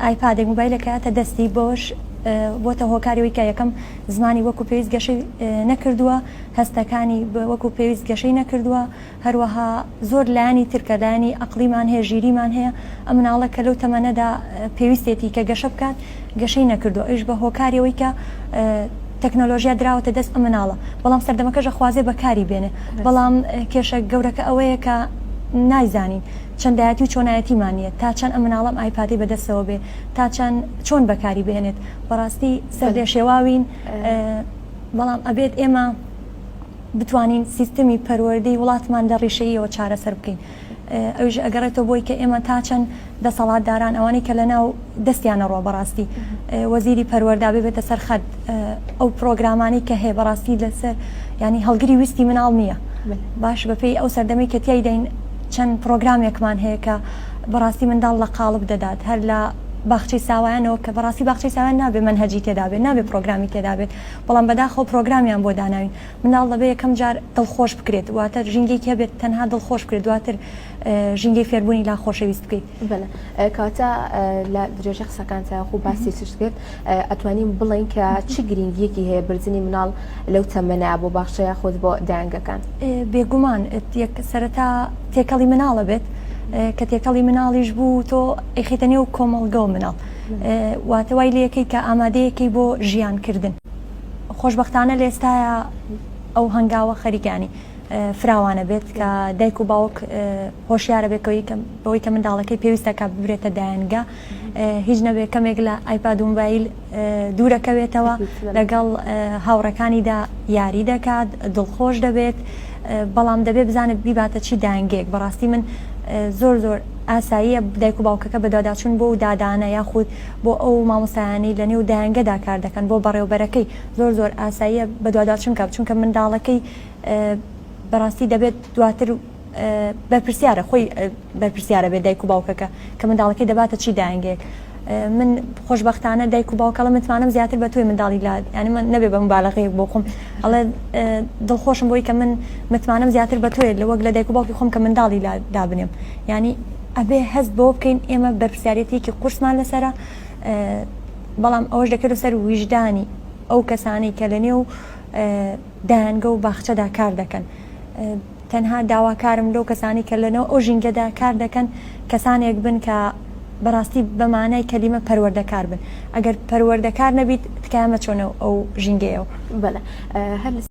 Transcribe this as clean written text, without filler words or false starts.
ئایپادێک موبایلەکەتە دەستی بۆش بۆتە هۆکاریەوەی کە یەکەم زمانی وەکو پێویست گەشەی نەکردووە، هەستەکانی وەکو پێویست گەشەی نەکردووە، هەروەها زۆر لایانی ترکە لایانی عەقلیمان هەیە، ژیریمان هەیە، ئەم مناڵە کە لەو تەمەنەدا پێویستێتی کە گەشە بکات گەشەی نەکردووە، ئەویش بە هۆکاریەوەی کە تەکنۆلۆژیا دراوەتە دەست ئەم مناڵە، بەڵام سەردەمەکەشە خوازێ بەکاری بێنێ، بەڵام کێشە گەورەکە ئەوەیە کە نایزانین چەندایەتی و چۆنایەتیمان نیە تا چەند ئەم مناڵەم ئایپادی بەدەستەوە بێ تا چەند چۆن بەکاری بێنێت بەڕاستی سەردێشێواوین، بەڵام ئەبێت ئێمە بتوانین سیستمی پەروەردەی وڵاتمان لە ڕیشەیەوە چارەسەر بکەین. ئەوش ئەگەڕێتەوە بۆی کە ئێمە تا چەند دەسەڵاتداران ئەوانەی کە لەناو دەستیانە ڕۆ بەڕاستی وەزیری پەروەردا بێتە سەر خەت ئەو پرۆگرامانی کە هەیە بەڕاستی لەسەر ینی هەڵگری ویستی مناڵ نییە، باش بەپێی ئەو سەردەمەی کە تیایدەین چەند پرۆگرامێکمان هەیە کە بەڕاستی منداڵ لە قاڵب دەدات هەر لە باخچەی ساوایانەوە کە بەڕاستی باخچەی ساوایان نابێت منهەجی تێدا بێت، نابێت پرۆگرامی تێدا بێت، بەڵام بەداخەوە پرۆگرامیان بۆ داناوین منداڵ دەبێت یەکەم جار دڵخۆش بکرێت، واتە ژینگەی کە بێت تەنها دڵخۆش بکرێت، دواتر ژینگەی فێربوونی لا خۆشەویست بکەیت. بەڵێ کاتە لە درێژە قسەکانتە خو باسی چش کرد ئەتوانین بڵین کە چ گرنگیەکی هەیە برزنی مناڵ لەو تەمەنە بۆ باخچەیە خۆت بۆ دایانگەکان؟ بێگومان سەرەتا تێکەڵی مناڵە بێت کە تێکەڵی مناڵیش بوو تۆ ئەیخیتە نێو کۆمەڵگە و مناڵ، واتە وای لە یەکەی کە ئامادەیەکەی بۆ ژیانکردن. خۆشبەختانە لە ئێستاە ئەو هەنگاوە خەریکانی فراوانە بێت کە دایک و باوک هۆشیارە بەوەی کە منداڵەکەی پێویستەکە ببرێتە دایانگە، هیچ نەبێت کەمێک لە ئایپاد و موبایل دوورەکەوێتەوە، لەگەڵ هاوڕەکانیدا یاری دەکات، دڵخۆش دەبێت، بەڵام دەبێت بزانێت بیباتە چی دایانگەیەک. بەڕاستی من زۆر ئاساییە دایک و باوکەکە بەداداچوون بۆ دادانە یاخود بۆ ئەو مامۆستایانی لە نێو دایانگەدا کار دەکەن بۆ بەڕێوەبەرەکەی زۆر ئاساییە بەدواداچوون کە چونکە منداڵەکەی بەڕاستی دەبێت دواتر بەرپرسیارە خۆی بەرپرسیارە بێت دایک و باوکەکە کە منداڵەکەی دەباتە چی دایانگەیەک. من خۆشبەختانە دایک و باوکەڵە متمانم زیاتر بە تۆی منداڵی لات، ینی من نەبێ بە مبالغەیەک بۆ خۆم ئەڵێ دڵخۆشم بۆی کە من متمانم زیاتر بە تۆیە لە وەک لە دایک و باوکی خۆم کە منداڵی دابنێم، ینی ئەبێ هەست بۆ بکەین ئێمە بەرپرسیارەتێکی قورسمان لەسەرە، بەڵام ئەوەش دەکرێت سەر ویژدانی ئەو کەسانی کە لە نێو دایانگە و باخچەدا کار دەکەن. تەنها داواکارم لەو کەسانی کە لەنەوە ئەو ژینگەدا کار دەکەن کەسانێک بن کە بەڕاستی بەمانای کەلیمە پەروەردەکار بن، ئەگەر پەروەردەکار نەبیت تکایە مەچۆنە ئەو ژینگەیەوە. بەڵێ